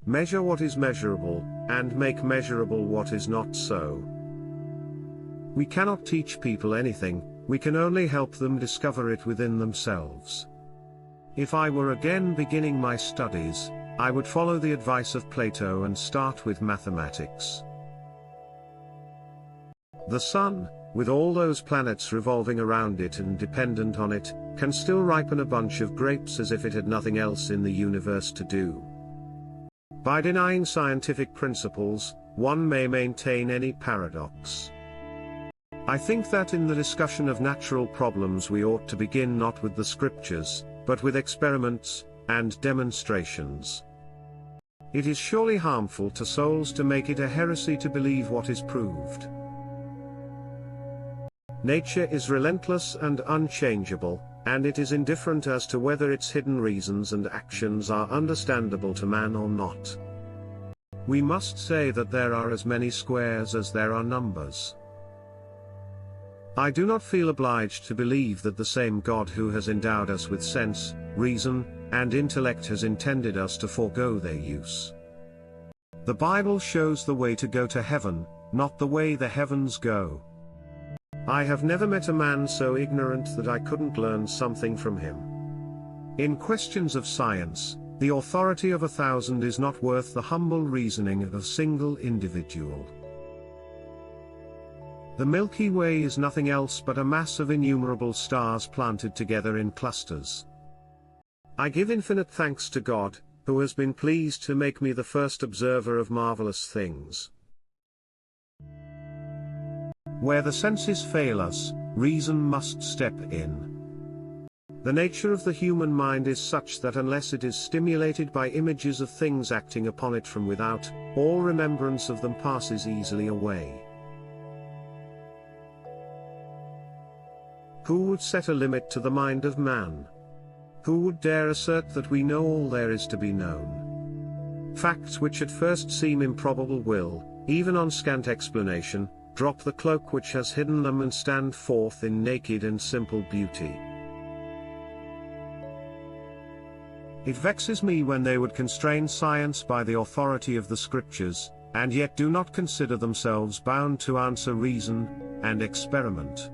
measure what is measurable, and make measurable what is not so. We cannot teach people anything, we can only help them discover it within themselves. If I were again beginning my studies, I would follow the advice of Plato and start with mathematics. The sun, with all those planets revolving around it and dependent on it, can still ripen a bunch of grapes as if it had nothing else in the universe to do. By denying scientific principles, one may maintain any paradox. I think that in the discussion of natural problems we ought to begin not with the scriptures, but with experiments and demonstrations. It is surely harmful to souls to make it a heresy to believe what is proved. Nature is relentless and unchangeable, and it is indifferent as to whether its hidden reasons and actions are understandable to man or not. We must say that there are as many squares as there are numbers. I do not feel obliged to believe that the same God who has endowed us with sense, reason, and intellect has intended us to forego their use. The Bible shows the way to go to heaven, not the way the heavens go. I have never met a man so ignorant that I couldn't learn something from him. In questions of science, the authority of 1,000 is not worth the humble reasoning of a single individual. The Milky Way is nothing else but a mass of innumerable stars planted together in clusters. I give infinite thanks to God, who has been pleased to make me the first observer of marvelous things. Where the senses fail us, reason must step in. The nature of the human mind is such that unless it is stimulated by images of things acting upon it from without, all remembrance of them passes easily away. Who would set a limit to the mind of man? Who would dare assert that we know all there is to be known? Facts which at first seem improbable will, even on scant explanation, drop the cloak which has hidden them and stand forth in naked and simple beauty. It vexes me when they would constrain science by the authority of the scriptures, and yet do not consider themselves bound to answer reason and experiment.